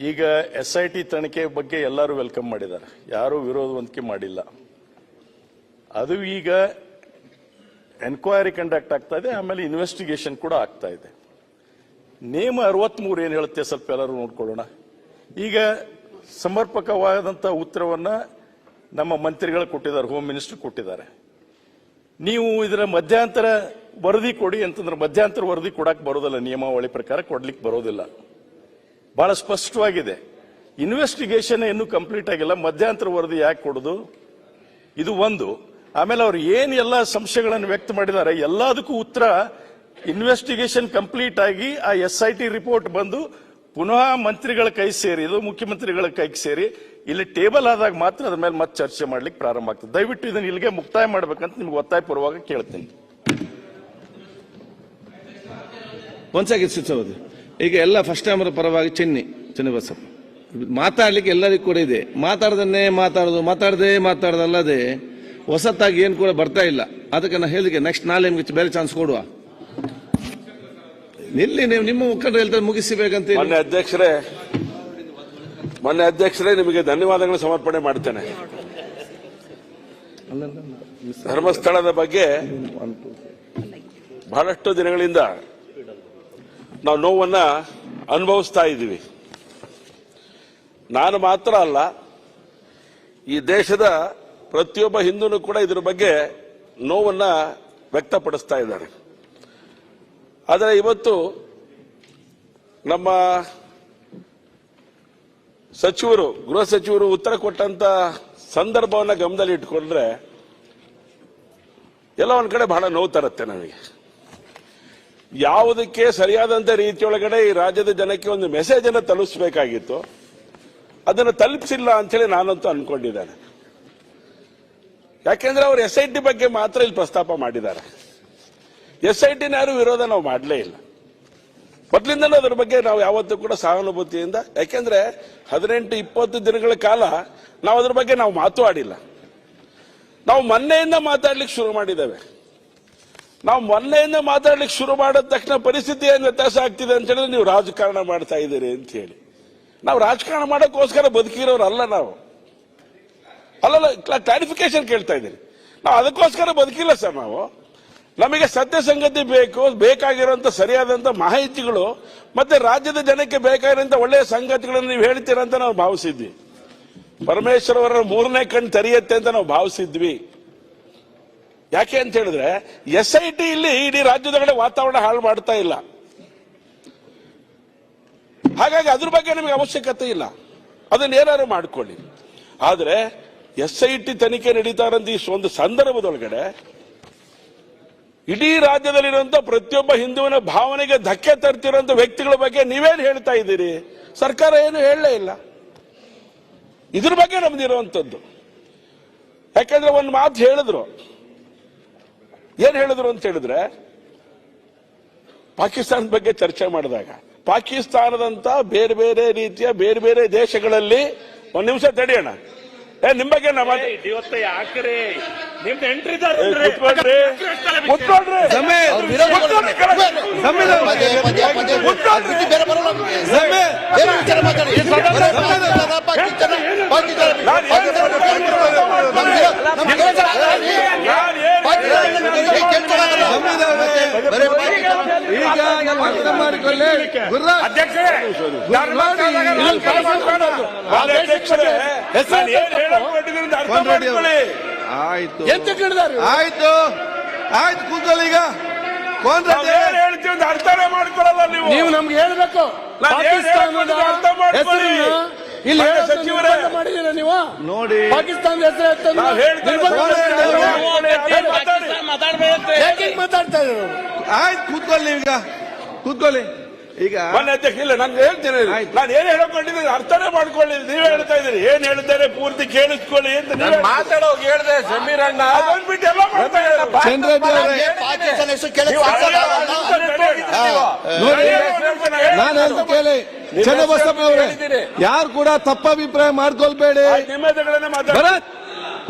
ಈಗ SIT ತನಿಖೆ ಬಗ್ಗೆ ಎಲ್ಲರೂ ವೆಲ್ಕಮ್ ಮಾಡಿದ್ದಾರೆ, ಯಾರು ವಿರೋಧವಂತಿಕೆ ಮಾಡಿಲ್ಲ. ಅದು ಈಗ ಎನ್ಕ್ವೈರಿ ಕಂಡಕ್ಟ್ ಆಗ್ತಾ ಇದೆ, ಆಮೇಲೆ ಇನ್ವೆಸ್ಟಿಗೇಷನ್ ಕೂಡ ಆಗ್ತಾ ಇದೆ. ನಿಯಮ 63 ಏನು ಹೇಳುತ್ತೆ ಸ್ವಲ್ಪ ಎಲ್ಲರೂ ನೋಡ್ಕೊಳ್ಳೋಣ. ಈಗ ಸಮರ್ಪಕವಾದಂಥ ಉತ್ತರವನ್ನ ನಮ್ಮ ಮಂತ್ರಿಗಳು ಕೊಟ್ಟಿದ್ದಾರೆ, ಹೋಮ್ ಮಿನಿಸ್ಟರ್ ಕೊಟ್ಟಿದ್ದಾರೆ. ನೀವು ಇದರ ಮಧ್ಯಂತರ ವರದಿ ಕೊಡಿ ಅಂತಂದ್ರೆ ಮಧ್ಯಂತರ ವರದಿ ಕೊಡಕ್ಕೆ ಬರೋದಿಲ್ಲ, ನಿಯಮಾವಳಿ ಪ್ರಕಾರ ಕೊಡ್ಲಿಕ್ಕೆ ಬರೋದಿಲ್ಲ. ಬಹಳ ಸ್ಪಷ್ಟವಾಗಿದೆ. ಇನ್ವೆಸ್ಟಿಗೇಷನ್ ಇನ್ನೂ ಕಂಪ್ಲೀಟ್ ಆಗಿಲ್ಲ, ಮಧ್ಯಂತರ ವರದಿ ಯಾಕೆ ಕೊಡೋದು? ಇದು ಒಂದು. ಆಮೇಲೆ ಅವ್ರು ಏನ್ ಎಲ್ಲ ಸಂಶಯಗಳನ್ನು ವ್ಯಕ್ತ ಮಾಡಿದ್ದಾರೆ ಎಲ್ಲದಕ್ಕೂ ಉತ್ತರ ಇನ್ವೆಸ್ಟಿಗೇಷನ್ ಕಂಪ್ಲೀಟ್ ಆಗಿ ಆ SIT ರಿಪೋರ್ಟ್ ಬಂದು ಪುನಃ ಮಂತ್ರಿಗಳ ಕೈ ಸೇರಿ, ಇದು ಮುಖ್ಯಮಂತ್ರಿಗಳ ಕೈಗೆ ಸೇರಿ ಇಲ್ಲಿ ಟೇಬಲ್ ಆದಾಗ ಮಾತ್ರ ಅದ್ರ ಮೇಲೆ ಮತ್ತೆ ಚರ್ಚೆ ಮಾಡ್ಲಿಕ್ಕೆ ಪ್ರಾರಂಭ ಆಗ್ತದೆ. ದಯವಿಟ್ಟು ಇದನ್ನ ಇಲ್ಲಿಗೆ ಮುಕ್ತಾಯ ಮಾಡ್ಬೇಕಂತ ನಿಮ್ಗೆ ಒತ್ತಾಯಪೂರ್ವಕ ಕೇಳ್ತೀನಿ. ಒಂದ್ಸಾಗಿ ಈಗ ಎಲ್ಲ ಫಸ್ಟ್ ಟೈಮರ್ ಪರವಾಗಿ ಚೆನ್ನಿಬಸಪ್ಪ ಮಾತಾಡ್ಲಿಕ್ಕೆ ಎಲ್ಲರಿಗೂ ಕೂಡ ಇದೆ. ಮಾತಾಡದನ್ನೇ ಮಾತಾಡೋದಲ್ಲದೆ ಹೊಸತ್ತಾಗಿ ಏನು ಕೂಡ ಬರ್ತಾ ಇಲ್ಲ. ಅದಕ್ಕೆ ನಾನು ಹೇಳಿಕೆ ನೆಕ್ಸ್ಟ್ ನಾಳೆ ನಿಮ್ಗೆ ಬೇರೆ ಚಾನ್ಸ್ ಕೊಡುವ. ನಿಲ್ಲಿ ನೀವು ನಿಮ್ಮ ಮುಖಂಡರು ಹೇಳ್ತಾರೆ ಮುಗಿಸಬೇಕಂತ. ಮೊನ್ನೆ ಅಧ್ಯಕ್ಷರೇ ನಿಮಗೆ ಧನ್ಯವಾದಗಳನ್ನು ಸಮರ್ಪಣೆ ಮಾಡ್ತೇನೆ. ಧರ್ಮಸ್ಥಳದ ಬಗ್ಗೆ ಬಹಳಷ್ಟು ದಿನಗಳಿಂದ ನಾವು ನೋವನ್ನ ಅನುಭವಿಸ್ತಾ ಇದ್ದೀವಿ. ನಾನು ಮಾತ್ರ ಅಲ್ಲ, ಈ ದೇಶದ ಪ್ರತಿಯೊಬ್ಬ ಹಿಂದೂನು ಕೂಡ ಇದ್ರ ಬಗ್ಗೆ ನೋವನ್ನ ವ್ಯಕ್ತಪಡಿಸ್ತಾ ಇದ್ದಾರೆ. ಆದರೆ ಇವತ್ತು ನಮ್ಮ ಗೃಹ ಸಚಿವರು ಉತ್ತರ ಕೊಟ್ಟಂತ ಸಂದರ್ಭವನ್ನ ಗಮನದಲ್ಲಿ ಇಟ್ಕೊಂಡ್ರೆ ಎಲ್ಲ ಒಂದ್ ಕಡೆ ಬಹಳ ನೋವು ತರುತ್ತೆ ನಮಗೆ. ಯಾವುದಕ್ಕೆ ಸರಿಯಾದಂತ ರೀತಿಯೊಳಗಡೆ ಈ ರಾಜ್ಯದ ಜನಕ್ಕೆ ಒಂದು ಮೆಸೇಜ್ ಅನ್ನು ತಲುಪಿಸಬೇಕಾಗಿತ್ತು, ಅದನ್ನು ತಲುಪಿಸಿಲ್ಲ ಅಂತೇಳಿ ನಾನಂತೂ ಅನ್ಕೊಂಡಿದ್ದೇನೆ. ಯಾಕೆಂದ್ರೆ ಅವರು SIT ಬಗ್ಗೆ ಮಾತ್ರ ಇಲ್ಲಿ ಪ್ರಸ್ತಾಪ ಮಾಡಿದ್ದಾರೆ. SIT ಯಾರು ವಿರೋಧ ನಾವು ಮಾಡಲೇ ಇಲ್ಲ. ಮೊದಲಿಂದಲೂ ಅದರ ಬಗ್ಗೆ ನಾವು ಯಾವತ್ತೂ ಕೂಡ ಸಹಾನುಭೂತಿಯಿಂದ, ಯಾಕೆಂದ್ರೆ 18-20 ದಿನಗಳ ಕಾಲ ನಾವು ಅದ್ರ ಬಗ್ಗೆ ನಾವು ಮಾತು ಆಡಿಲ್ಲ. ನಾವು ಮೊನ್ನೆಯಿಂದ ಮಾತಾಡ್ಲಿಕ್ಕೆ ಶುರು ಮಾಡಿದ್ದೇವೆ. ನಾವು ಮೊನ್ನೆಯಿಂದ ಮಾತಾಡ್ಲಿಕ್ಕೆ ಶುರು ಮಾಡಿದ ತಕ್ಷಣ ಪರಿಸ್ಥಿತಿ ಏನು ವ್ಯತ್ಯಾಸ ಆಗ್ತಿದೆ ಅಂತ ಹೇಳಿದ್ರೆ ನೀವು ರಾಜಕಾರಣ ಮಾಡ್ತಾ ಇದ್ದೀರಿ ಅಂತ ಹೇಳಿ. ನಾವು ರಾಜಕಾರಣ ಮಾಡೋಕ್ಕೋಸ್ಕರ ಬದುಕಿರೋರಲ್ಲ ನಾವು. ಅಲ್ಲಲ್ಲ, ಕ್ಲಾರಿಫಿಕೇಶನ್ ಕೇಳ್ತಾ ಇದ್ದೀರಿ. ನಾವು ಅದಕ್ಕೋಸ್ಕರ ಬದುಕಿಲ್ಲ ಸರ್. ನಾವು ನಮಗೆ ಸತ್ಯ ಸಂಗತಿ ಬೇಕಾಗಿರುವಂತ ಸರಿಯಾದಂತ ಮಾಹಿತಿಗಳು ಮತ್ತೆ ರಾಜ್ಯದ ಜನಕ್ಕೆ ಬೇಕಾಗಿರುವಂತ ಒಳ್ಳೆಯ ಸಂಗತಿಗಳನ್ನು ನೀವು ಹೇಳ್ತೀರಂತ ನಾವು ಭಾವಿಸಿದ್ವಿ. ಪರಮೇಶ್ವರ್ ಅವರ 3ನೇ ಕಣ್ಣು ತೆರೆಯುತ್ತೆ ಅಂತ ನಾವು ಭಾವಿಸಿದ್ವಿ. ಯಾಕೆ ಅಂತ ಹೇಳಿದ್ರೆ SIT ಇಲ್ಲಿ ಇಡೀ ರಾಜ್ಯದೊಳಗಡೆ ವಾತಾವರಣ ಹಾಳು ಮಾಡ್ತಾ ಇಲ್ಲ. ಹಾಗಾಗಿ ಅದ್ರ ಬಗ್ಗೆ ನಮಗೆ ಅವಶ್ಯಕತೆ ಇಲ್ಲ, ಅದನ್ನ ಏನಾದ್ರು ಮಾಡ್ಕೊಳ್ಳಿ. ಆದ್ರೆ SIT ತನಿಖೆ ನಡೀತಾ ಇರೋಂಥ ಈ ಒಂದು ಸಂದರ್ಭದೊಳಗಡೆ ಇಡೀ ರಾಜ್ಯದಲ್ಲಿರುವಂತ ಪ್ರತಿಯೊಬ್ಬ ಹಿಂದುವಿನ ಭಾವನೆಗೆ ಧಕ್ಕೆ ತರ್ತಿರುವಂತ ವ್ಯಕ್ತಿಗಳ ಬಗ್ಗೆ ನೀವೇನು ಹೇಳ್ತಾ ಇದ್ದೀರಿ? ಸರ್ಕಾರ ಏನು ಹೇಳಲೇ ಇಲ್ಲ ಇದ್ರ ಬಗ್ಗೆ ನಮ್ದಿರುವಂತದ್ದು. ಯಾಕಂದ್ರೆ ಒಂದು ಮಾತು ಹೇಳಿದ್ರು, ಏನ್ ಹೇಳಿದ್ರು ಅಂತ ಹೇಳಿದ್ರೆ, ಪಾಕಿಸ್ತಾನದ ಬಗ್ಗೆ ಚರ್ಚೆ ಮಾಡಿದಾಗ ಪಾಕಿಸ್ತಾನದಂತ ಬೇರೆ ಬೇರೆ ರೀತಿಯ ಬೇರೆ ಬೇರೆ ದೇಶಗಳಲ್ಲಿ ಒಂದ್ ನಿಮಿಷ ತಡೆಯೋಣ. ನಿಮ್ ಬಗ್ಗೆ ಯಾಕ್ರೆ ನಿಮ್ದು ಎಂಟ್ರಿ ಆಯ್ತು ಕೂತ್ಕೊಳ್ಳಿ. ಈಗ ಹೇಳ್ತೀವಿ ಅರ್ಥನೇ ಮಾಡ್ಕೊಳ್ಳಲ್ಲ ನೀವು ನಮ್ಗೆ ಹೇಳ್ಬೇಕು. ಇಲ್ಲಿ ಮಾಡಿದೀರ ನೀವು ನೋಡಿ, ಪಾಕಿಸ್ತಾನದ ಹೆಸರು ಮಾತಾಡ್ತಾ ಇದ್ರು. ಆಯ್ತು ಕೂತ್ಕೊಳ್ಳಿ. ಈಗ ಕೂತ್ಕೊಳ್ಳಿ. ಈಗ ಇಲ್ಲ ನಾನು ಹೇಳ್ತೀನಿ, ನಾನು ಏನ್ ಹೇಳ್ಕೊಂಡಿದ್ದೀನಿ ಅರ್ಥನೇ ಮಾಡ್ಕೊಳ್ಳಿ. ನೀವ್ ಹೇಳ್ತಾ ಇದ್ದೀರಿ ಏನ್ ಹೇಳ್ತಾರೆ ಪೂರ್ತಿ ಕೇಳಿಸ್ಕೊಳ್ಳಿ ಅಂತ ಮಾತಾಡೋ ಹೇಳಿದೆ. ಸಮೀರ್ ಅಣ್ಣ ಬಿಟ್ಟು ಎಲ್ಲ ಮಾಡ್ತಾ ನಾನು ಕೇಳಿ ಚನ್ನಬಸಪ್ಪ ಅವರೇ, ಯಾರು ಕೂಡ ತಪ್ಪಾಭಿಪ್ರಾಯ ಮಾಡ್ಕೊಳ್ಬೇಡಿ.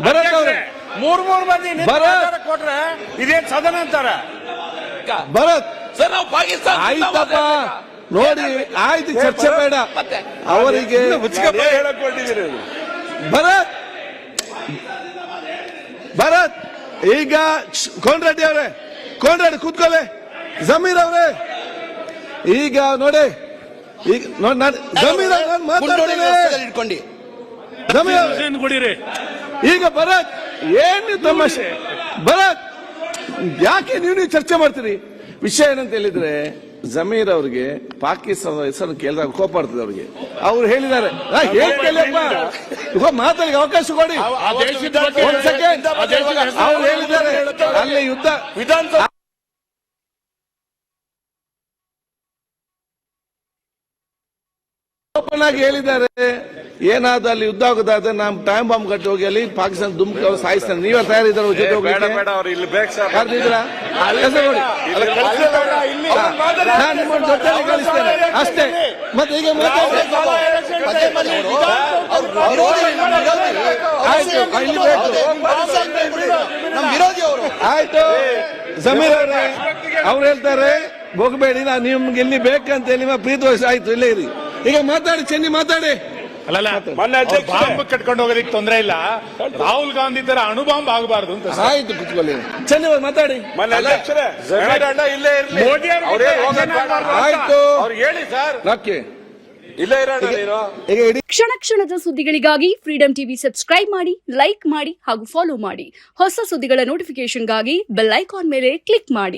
ಭರತ್ ಅವ್ರೆ, 3 ಮಂದಿ ಕೊಟ್ರೆ ಇದೇನ್ ಸದನ ಅಂತಾರ. ಭರತ್ ಸರ್, ನಾವು ಪಾಕಿಸ್ತಾನ ಆಯ್ತಪ್ಪ, ನೋಡಿ ಆಯ್ತು, ಚರ್ಚೆ ಬೇಡ ಅವರಿಗೆ. ಅದೇ ಹೇಳಕ್ ಹೊರಟಿದ್ದೀರಿ ಅದು. ಭರತ್ ಈಗ ಕೋನ್ರೆಡ್ಡಿ ಅವರೇ, ಕೋನ್ರೆಡ್ಡಿ ಕೂತ್ಕೊಳ್ಳಿ. ಜಮೀರ್ ಅವರೇ ಈಗ ನೋಡಿ, ಈಗ ಜಮೀರ್ ನಾನು ಮಾತಾಡ್ತೇನೆ. ಜಮೀರ್ ಅವ್ರೆ, ಈಗ ಭರತ್ ಏನು ತಮಾಷೆ? ಭರತ್ ಯಾಕೆ ನೀವು ಚರ್ಚೆ ಮಾಡ್ತೀರಿ? ವಿಷಯ ಏನಂತ ಹೇಳಿದ್ರೆ, ಜಮೀರ್ ಅವ್ರಿಗೆ ಪಾಕಿಸ್ತಾನದ ಹೆಸರು ಕೇಳಿದಾಗ ಕೋಪ ಬರ್ತದೆ ಅವ್ರಿಗೆ. ಅವ್ರು ಹೇಳಿದ್ದಾರೆ, ಮಾತಾಡಿ ಅವಕಾಶ ಕೊಡಿ. ಒಂದ್ ಸೆಕೆಂಡ್. ಅವ್ರು ಹೇಳಿದ್ದಾರೆ ಅಲ್ಲಿ ಯುದ್ಧ ವಿಧಾನಸಭೆ ಓಪನ್ ಆಗಿ ಹೇಳಿದ್ದಾರೆ, ಏನಾದ್ರು ಅಲ್ಲಿ ಯುದ್ಧ ಆಗೋದಾದ್ರೆ ನಾವು ಟೈಮ್ ಬಾಂಬ್ ಕಟ್ಟಿ ಹೋಗಿ ಅಲ್ಲಿ ಪಾಕಿಸ್ತಾನ ದುಮ್ಕಿ ಅವ್ರು ಸಾಯಿಸ್ತಾರೆ. ನೀವೇ ತಯಾರಿದ್ದಾರೆ ಜೊತೆ ಕರೆದಿದ್ದೀರಾ? ಹೆಸರು ನೋಡಿ, ನಾನು ನಿಮ್ಮನ್ನು ಜೊತೆಲಿ ಕಳಿಸ್ತೇನೆ ಅಷ್ಟೇ. ಮತ್ತೆ ಈಗ ಆಯ್ತು. ಜಮೀರ್ ಅವರೇ ಅವ್ರು ಹೇಳ್ತಾರೆ ಹೋಗಬೇಡಿ, ನಾನು ನಿಮ್ಗೆ ಎಲ್ಲಿ ಬೇಕಂತ ಹೇಳಿ ಪ್ರೀತಿ ಆಯ್ತು, ಇಲ್ಲೇ ಇರಿ. ಈಗ ಮಾತಾಡಿ, ಚೆನ್ನಿ ಮಾತಾಡಿ. ಅಲ್ಲಲ್ಲ, ಬಾಂಬ್ ಕಟ್ಕೊಂಡು ಹೋಗೋದಕ್ಕೆ ತೊಂದರೆ ಇಲ್ಲ. ರಾಹುಲ್ ಗಾಂಧಿ ತರ ಅಣು ಬಾಂಬ್ ಆಗಬಾರ್ದು ಅಂತ. ಆಯ್ತು, ಕುತ್ಕೊಳ್ಳಿ. ಚೆನ್ನಿ ಮಾತಾಡಿ. ಮೋದಿ ಆಯ್ತು, ಹೇಳಿ ಸರ್. ಓಕೆ. ಇಲ್ಲೇ ಇರೋಣ. ಈಗ ಇಡೀ ಕ್ಷಣ ಕ್ಷಣದ ಸುದ್ದಿಗಳಿಗಾಗಿ ಫ್ರೀಡಂ ಟಿವಿ ಸಬ್ಸ್ಕ್ರೈಬ್ ಮಾಡಿ, ಲೈಕ್ ಮಾಡಿ ಹಾಗೂ ಫಾಲೋ ಮಾಡಿ. ಹೊಸ ಸುದ್ದಿಗಳ ನೋಟಿಫಿಕೇಶನ್ಗಾಗಿ ಬೆಲ್ ಐಕಾನ್ ಮೇಲೆ ಕ್ಲಿಕ್ ಮಾಡಿ.